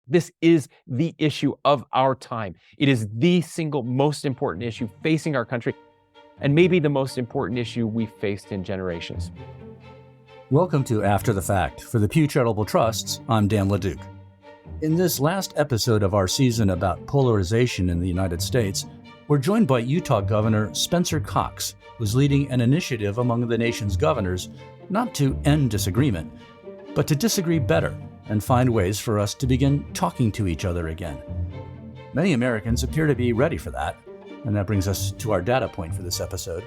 This is the issue of our time. It is the single most important issue facing our country, and maybe the most important issue we've faced in generations. Welcome to After the Fact. For the Pew Charitable Trusts, I'm Dan LeDuc. In this last episode of our season about polarization in the United States, we're joined by Utah Governor Spencer Cox, who's leading an initiative among the nation's governors not to end disagreement, but to disagree better and find ways for us to begin talking to each other again. Many Americans appear to be ready for that, and that brings us to our data point for this episode.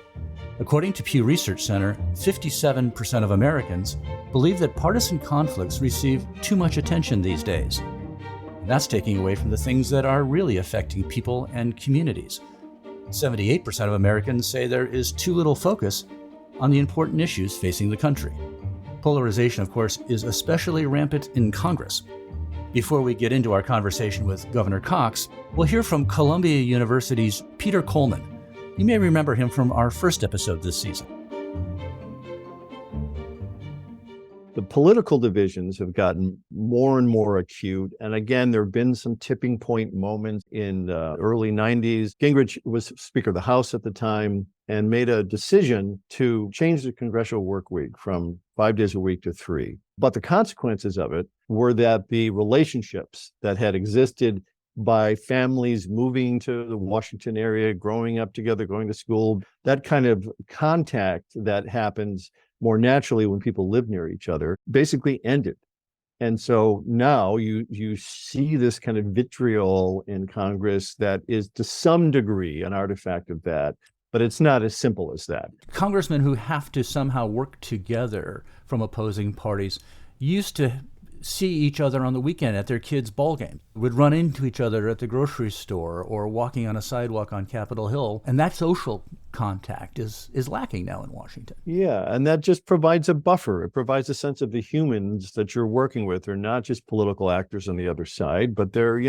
According to Pew Research Center, 57% of Americans believe that partisan conflicts receive too much attention these days. And that's taking away from the things that are really affecting people and communities. 78% of Americans say there is too little focus on the important issues facing the country. Polarization, of course, is especially rampant in Congress. Before we get into our conversation with Governor Cox, we'll hear from Columbia University's Peter Coleman. You may remember him from our first episode this season. The political divisions have gotten more and more acute. And again, there have been some tipping point moments in the early 90s. Gingrich was Speaker of the House at the time and made a decision to change the congressional work week from 5 days a week to 3. But the consequences of it were that the relationships that had existed by families moving to the Washington area, growing up together, going to school, that kind of contact that happens more naturally when people live near each other, basically ended. And so now you see this kind of vitriol in Congress that is to some degree an artifact of that, but it's not as simple as that. Congressmen who have to somehow work together from opposing parties used to see each other on the weekend at their kids' ball game, would run into each other at the grocery store or walking on a sidewalk on Capitol Hill. And that social contact is lacking now in Washington. Yeah, and that just provides a buffer. It provides a sense of the humans that you're working with. They're not just political actors on the other side, but they're,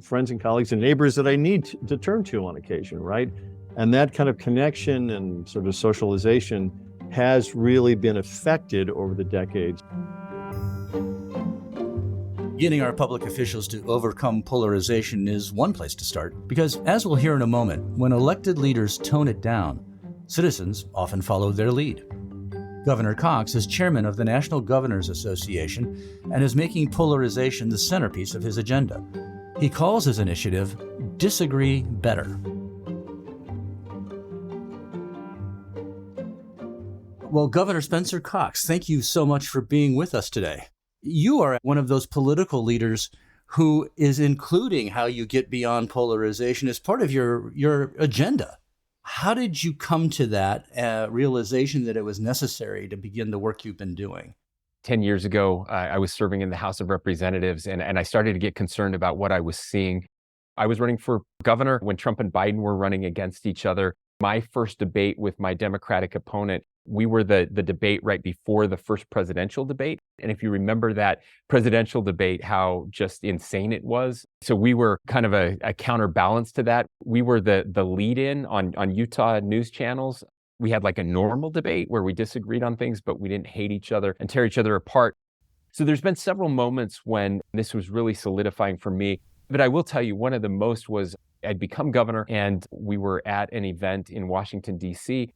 friends and colleagues and neighbors that I need to turn to on occasion, right? And that kind of connection and sort of socialization has really been affected over the decades. Getting our public officials to overcome polarization is one place to start, because as we'll hear in a moment, when elected leaders tone it down, citizens often follow their lead. Governor Cox is chairman of the National Governors Association and is making polarization the centerpiece of his agenda. He calls his initiative Disagree Better. Well, Governor Spencer Cox, thank you so much for being with us today. You are one of those political leaders who is including how you get beyond polarization as part of your agenda. How did you come to that realization that it was necessary to begin the work you've been doing? 10 years ago, I was serving in the House of Representatives, and I started to get concerned about what I was seeing. I was running for governor when Trump and Biden were running against each other. My first debate with my Democratic opponent, we were the debate right before the first presidential debate. And if you remember that presidential debate, how just insane it was. So we were kind of a counterbalance to that. We were the lead-in on Utah news channels. We had like a normal debate where we disagreed on things, but we didn't hate each other and tear each other apart. So there's been several moments when this was really solidifying for me. But I will tell you, one of the most was I'd become governor and we were at an event in Washington, D.C.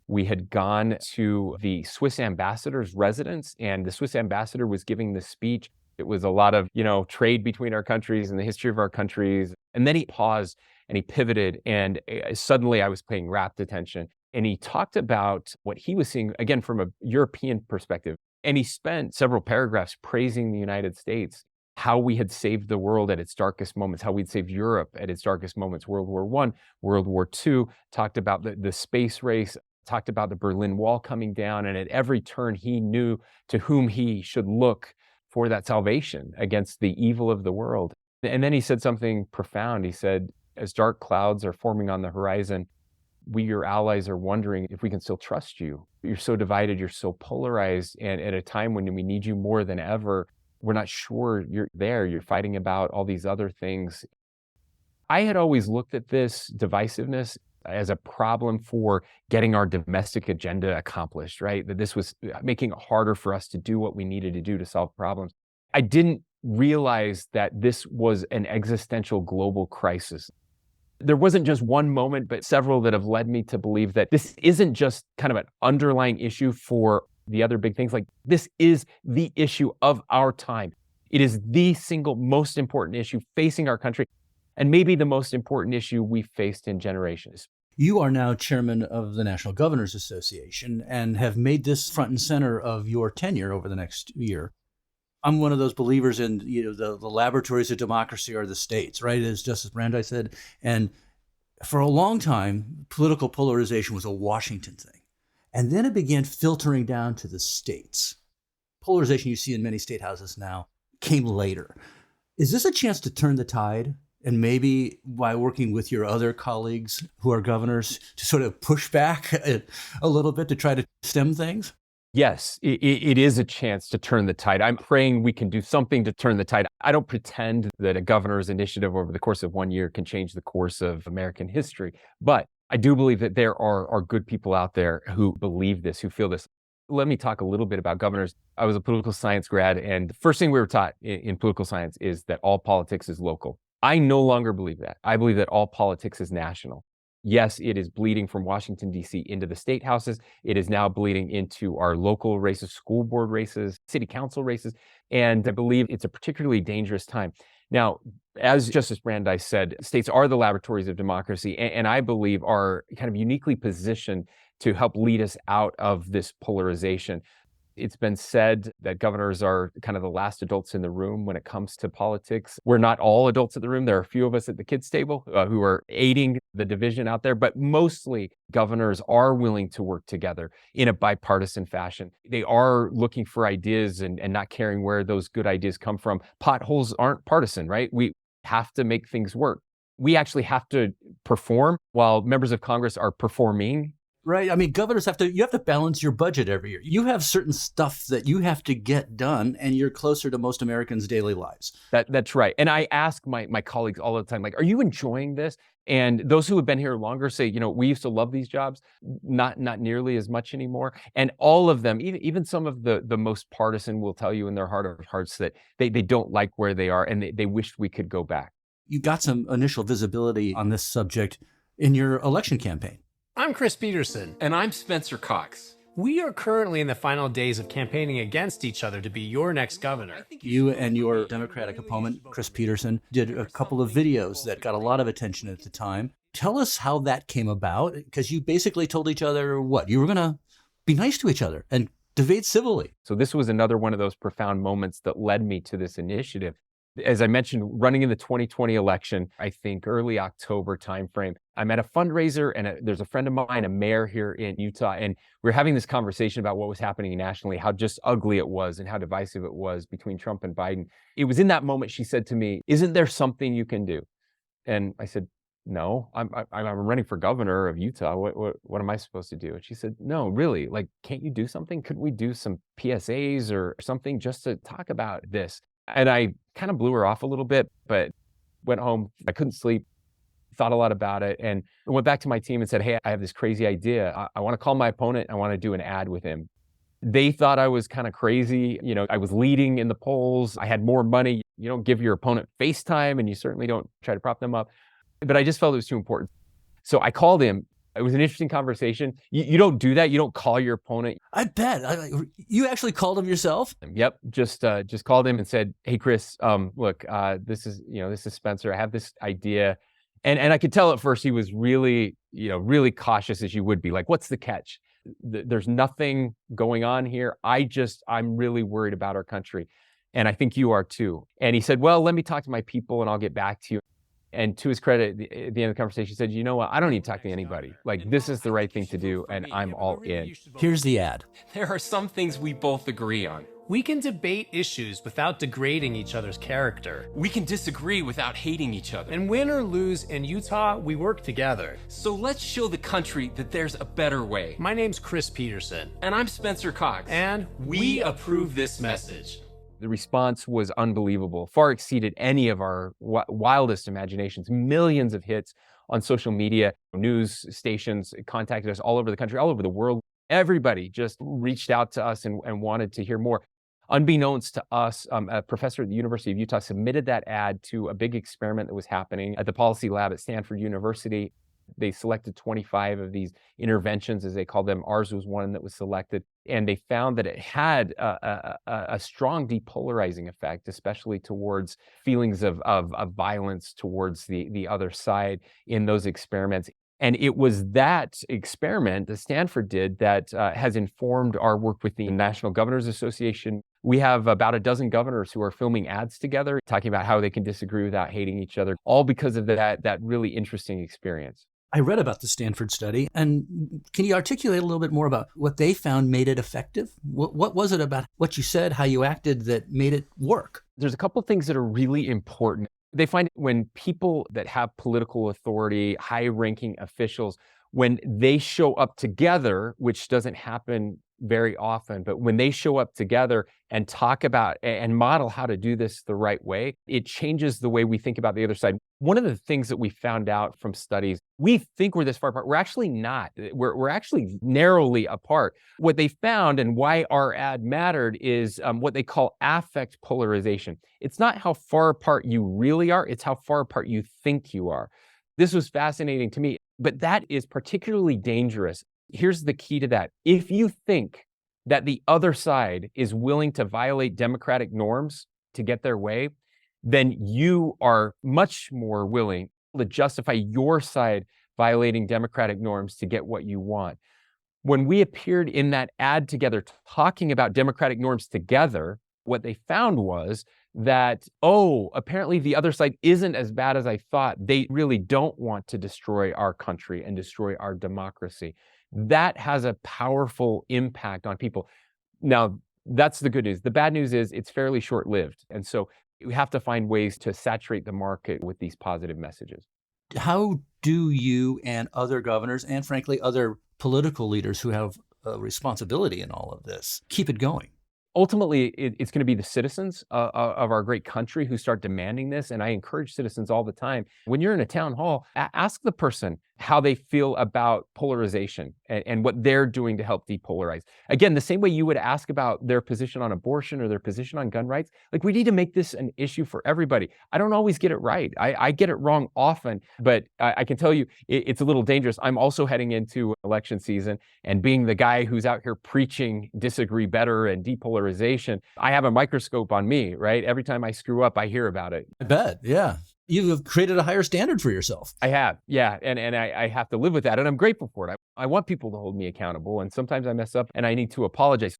We had gone to the Swiss ambassador's residence, and the Swiss ambassador was giving this speech. It was a lot of, trade between our countries and the history of our countries. And then he paused and he pivoted, and suddenly I was paying rapt attention. And he talked about what he was seeing, again, from a European perspective. And he spent several paragraphs praising the United States, how we had saved the world at its darkest moments, how we'd saved Europe at its darkest moments. World War I, World War II, talked about the space race, talked about the Berlin Wall coming down, and at every turn he knew to whom he should look for that salvation against the evil of the world. And then he said something profound. He said, as dark clouds are forming on the horizon, we, your allies, are wondering if we can still trust you. You're so divided, you're so polarized, and at a time when we need you more than ever, we're not sure you're there. You're fighting about all these other things. I had always looked at this divisiveness as a problem for getting our domestic agenda accomplished, right? That this was making it harder for us to do what we needed to do to solve problems. I didn't realized that this was an existential global crisis. There wasn't just one moment, but several that have led me to believe that this isn't just kind of an underlying issue for the other big things. Like, this is the issue of our time. It is the single most important issue facing our country, and maybe the most important issue we've faced in generations. You are now chairman of the National Governors Association and have made this front and center of your tenure over the next year. I'm one of those believers in, the laboratories of democracy are the states, right? As Justice Brandeis said. And for a long time, political polarization was a Washington thing. And then it began filtering down to the states. Polarization you see in many state houses now came later. Is this a chance to turn the tide? And maybe by working with your other colleagues who are governors to sort of push back a little bit to try to stem things? Yes, it is a chance to turn the tide. I'm praying we can do something to turn the tide. I don't pretend that a governor's initiative over the course of 1 year can change the course of American history. But I do believe that there are good people out there who believe this, who feel this. Let me talk a little bit about governors. I was a political science grad, and the first thing we were taught in political science is that all politics is local. I no longer believe that. I believe that all politics is national. Yes, it is bleeding from Washington, D.C. into the state houses. It is now bleeding into our local races, school board races, city council races. And I believe it's a particularly dangerous time. Now, as Justice Brandeis said, states are the laboratories of democracy, and I believe are kind of uniquely positioned to help lead us out of this polarization. It's been said that governors are kind of the last adults in the room when it comes to politics. We're not all adults in the room. There are a few of us at the kids' table who are aiding the division out there, but mostly governors are willing to work together in a bipartisan fashion. They are looking for ideas and not caring where those good ideas come from. Potholes aren't partisan, right? We have to make things work. We actually have to perform while members of Congress are performing. Right. I mean, governors you have to balance your budget every year. You have certain stuff that you have to get done, and you're closer to most Americans' daily lives. That's right. And I ask my colleagues all the time, like, are you enjoying this? And those who have been here longer say, we used to love these jobs, not nearly as much anymore. And all of them, even some of the most partisan will tell you in their heart of hearts that they don't like where they are, and they wish we could go back. You got some initial visibility on this subject in your election campaign. I'm Chris Peterson. And I'm Spencer Cox. We are currently in the final days of campaigning against each other to be your next governor. You and your Democratic opponent, Chris Peterson, did a couple of videos that got a lot of attention at the time. Tell us how that came about, because you basically told each other what? You were going to be nice to each other and debate civilly. So this was another one of those profound moments that led me to this initiative. As I mentioned, running in the 2020 election, I think early October timeframe, I'm at a fundraiser, and there's a friend of mine, a mayor here in Utah, and we're having this conversation about what was happening nationally, how just ugly it was and how divisive it was between Trump and Biden. It was in that moment she said to me, "Isn't there something you can do?" And I said, "No, I'm running for governor of Utah. What am I supposed to do?" And she said, "No, really, like, can't you do something? Couldn't we do some PSAs or something just to talk about this?" And I kind of blew her off a little bit, but went home. I couldn't sleep, thought a lot about it, and I went back to my team and said, "Hey, I have this crazy idea. I want to call my opponent. I want to do an ad with him." They thought I was kind of crazy. I was leading in the polls. I had more money. You don't give your opponent FaceTime, and you certainly don't try to prop them up. But I just felt it was too important. So I called him. It was an interesting conversation. You don't do that. You don't call your opponent. I bet. You actually called him yourself? Yep. Just called him and said, "Hey, Chris, look, this is Spencer. I have this idea." And I could tell at first he was really, really cautious, as you would be. Like, what's the catch? There's nothing going on here. I'm really worried about our country. And I think you are too. And he said, "Well, let me talk to my people and I'll get back to you." And to his credit, at the end of the conversation, he said, "You know what? I don't need to talk to anybody. Like, this is the right thing to do, and I'm all in." Here's the ad. There are some things we both agree on. We can debate issues without degrading each other's character. We can disagree without hating each other. And win or lose in Utah, we work together. So let's show the country that there's a better way. My name's Chris Peterson. And I'm Spencer Cox. And we approve this message. The response was unbelievable, far exceeded any of our wildest imaginations. Millions of hits on social media, news stations contacted us all over the country, all over the world. Everybody just reached out to us and wanted to hear more. Unbeknownst to us, a professor at the University of Utah submitted that ad to a big experiment that was happening at the policy lab at Stanford University. They selected 25 of these interventions, as they called them. Ours was one that was selected. And they found that it had a strong depolarizing effect, especially towards feelings of violence towards the other side in those experiments. And it was that experiment that Stanford did that has informed our work with the National Governors Association. We have about a dozen governors who are filming ads together, talking about how they can disagree without hating each other, all because of that really interesting experience. I read about the Stanford study, and can you articulate a little bit more about what they found made it effective? What was it about what you said, how you acted, that made it work? There's a couple of things that are really important. They find when people that have political authority, high-ranking officials, when they show up together, which doesn't happen very often, but when they show up together and talk about and model how to do this the right way, it changes the way we think about the other side. One of the things that we found out from studies, we think we're this far apart. We're actually not. We're actually narrowly apart. What they found and why our ad mattered is what they call affect polarization. It's not how far apart you really are, it's how far apart you think you are. This was fascinating to me, but that is particularly dangerous. Here's the key to that. If you think that the other side is willing to violate democratic norms to get their way, then you are much more willing to justify your side violating democratic norms to get what you want. When we appeared in that ad together, talking about democratic norms together, what they found was that, apparently the other side isn't as bad as I thought. They really don't want to destroy our country and destroy our democracy. That has a powerful impact on people. Now, that's the good news. The bad news is it's fairly short-lived. And so we have to find ways to saturate the market with these positive messages. How do you and other governors, and frankly, other political leaders who have a responsibility in all of this, keep it going? Ultimately, it's going to be the citizens of our great country who start demanding this. And I encourage citizens all the time. When you're in a town hall, ask the person how they feel about polarization and what they're doing to help depolarize. Again, the same way you would ask about their position on abortion or their position on gun rights. Like, we need to make this an issue for everybody. I don't always get it right. I get it wrong often, but I can tell you it's a little dangerous. I'm also heading into election season, and being the guy who's out here preaching disagree better and depolarization, I have a microscope on me, right? Every time I screw up, I hear about it. I bet, yeah. You have created a higher standard for yourself. I have, yeah, and I have to live with that, and I'm grateful for it. I want people to hold me accountable, and sometimes I mess up, and I need to apologize.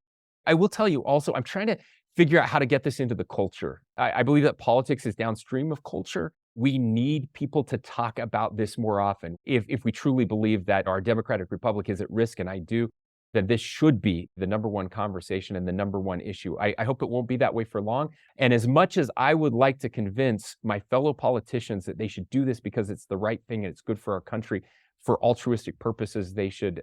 I will tell you also, I'm trying to figure out how to get this into the culture. I believe that politics is downstream of culture. We need people to talk about this more often. If we truly believe that our democratic republic is at risk, and I do, then this should be the number one conversation and the number one issue. I hope it won't be that way for long. And as much as I would like to convince my fellow politicians that they should do this because it's the right thing and it's good for our country, for altruistic purposes, they should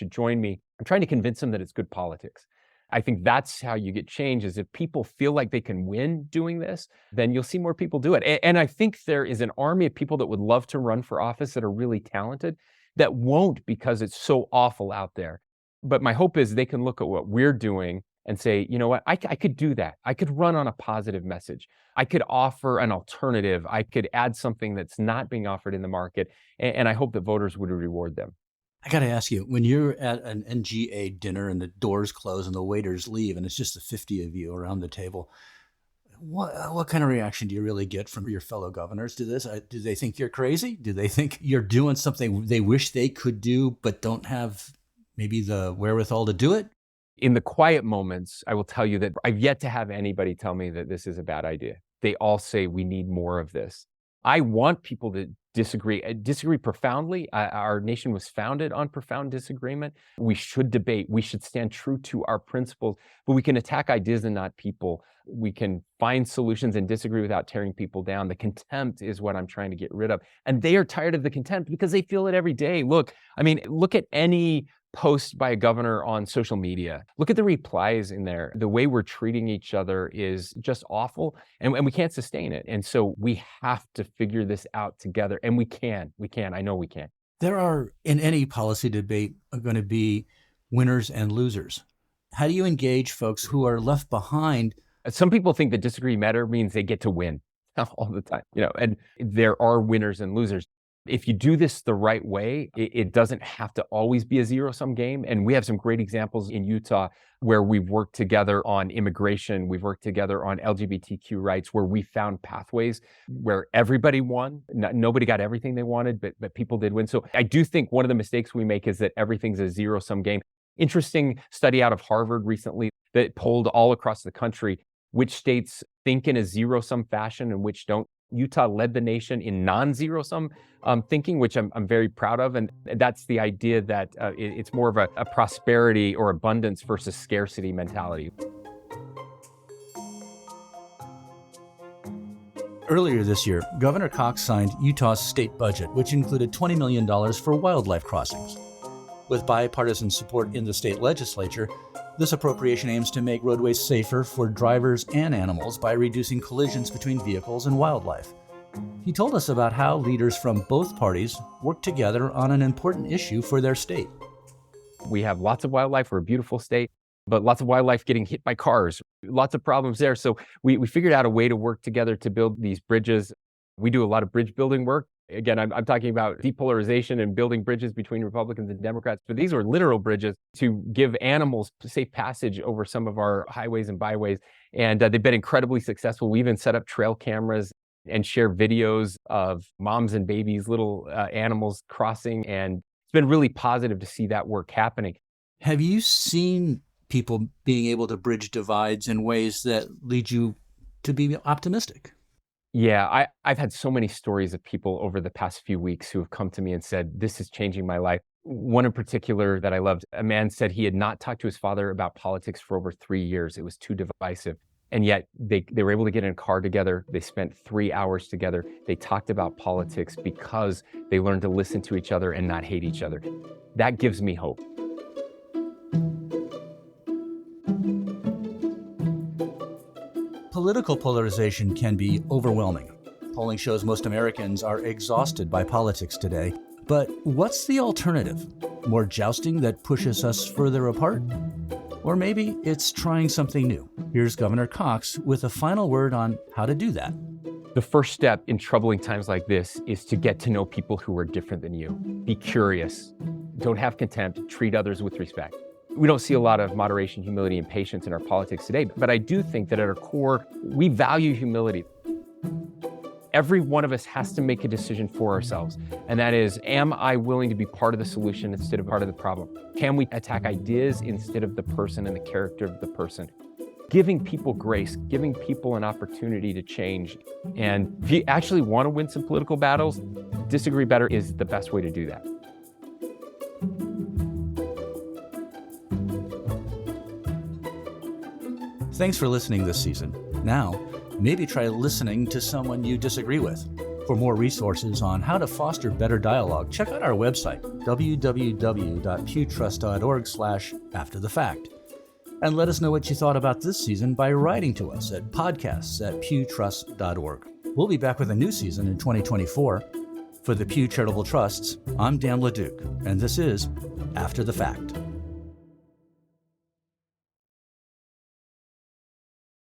join me. I'm trying to convince them that it's good politics. I think that's how you get change, is if people feel like they can win doing this, then you'll see more people do it. And I think there is an army of people that would love to run for office that are really talented that won't because it's so awful out there. But my hope is they can look at what we're doing and say, you know what, I could do that. I could run on a positive message. I could offer an alternative. I could add something that's not being offered in the market. And I hope that voters would reward them. I got to ask you, when you're at an NGA dinner and the doors close and the waiters leave and it's just the 50 of you around the table, what kind of reaction do you really get from your fellow governors to this? Do they think you're crazy? Do they think you're doing something they wish they could do but don't have maybe the wherewithal to do it? In the quiet moments, I will tell you that I've yet to have anybody tell me that this is a bad idea. They all say we need more of this. I want people to disagree profoundly. Our nation was founded on profound disagreement. We should debate. We should stand true to our principles, but we can attack ideas and not people. We can find solutions and disagree without tearing people down. The contempt is what I'm trying to get rid of. And they are tired of the contempt because they feel it every day. Look at any post by a governor on social media. Look at the replies in there. The way we're treating each other is just awful, and we can't sustain it. And so we have to figure this out together, and we can. I know we can. There are, in any policy debate, going to be winners and losers. How do you engage folks who are left behind? Some people think that disagree better means they get to win all the time, and there are winners and losers. If you do this the right way, it doesn't have to always be a zero-sum game. And we have some great examples in Utah where we've worked together on immigration. We've worked together on LGBTQ rights, where we found pathways where everybody won. Nobody got everything they wanted, but people did win. So I do think one of the mistakes we make is that everything's a zero-sum game. Interesting study out of Harvard recently that polled all across the country which states think in a zero-sum fashion and which don't. Utah led the nation in non-zero-sum thinking, which I'm very proud of. And that's the idea that it's more of a prosperity or abundance versus scarcity mentality. Earlier this year, Governor Cox signed Utah's state budget, which included $20 million for wildlife crossings. With bipartisan support in the state legislature, this appropriation aims to make roadways safer for drivers and animals by reducing collisions between vehicles and wildlife. He told us about how leaders from both parties work together on an important issue for their state. We have lots of wildlife. We're a beautiful state, but lots of wildlife getting hit by cars, lots of problems there. So we figured out a way to work together to build these bridges. We do a lot of bridge building work. Again, I'm talking about depolarization and building bridges between Republicans and Democrats, but these are literal bridges to give animals safe passage over some of our highways and byways. And they've been incredibly successful. We even set up trail cameras and share videos of moms and babies, little animals crossing. And it's been really positive to see that work happening. Have you seen people being able to bridge divides in ways that lead you to be optimistic? Yeah, I've had so many stories of people over the past few weeks who have come to me and said, this is changing my life. One in particular that I loved, a man said he had not talked to his father about politics for over 3 years. It was too divisive. And yet they were able to get in a car together. They spent 3 hours together. They talked about politics because they learned to listen to each other and not hate each other. That gives me hope. Political polarization can be overwhelming. Polling shows most Americans are exhausted by politics today. But what's the alternative? More jousting that pushes us further apart? Or maybe it's trying something new. Here's Governor Cox with a final word on how to do that. The first step in troubling times like this is to get to know people who are different than you. Be curious. Don't have contempt. Treat others with respect. We don't see a lot of moderation, humility, and patience in our politics today, but I do think that at our core, we value humility. Every one of us has to make a decision for ourselves, and that is, am I willing to be part of the solution instead of part of the problem? Can we attack ideas instead of the person and the character of the person? Giving people grace, giving people an opportunity to change. And if you actually want to win some political battles, disagree better is the best way to do that. Thanks for listening this season. Now, maybe try listening to someone you disagree with. For more resources on how to foster better dialogue, check out our website, www.pewtrust.org/afterthefact. And let us know what you thought about this season by writing to us at podcasts@pewtrust.org. We'll be back with a new season in 2024. For the Pew Charitable Trusts, I'm Dan LeDuc, and this is After the Fact.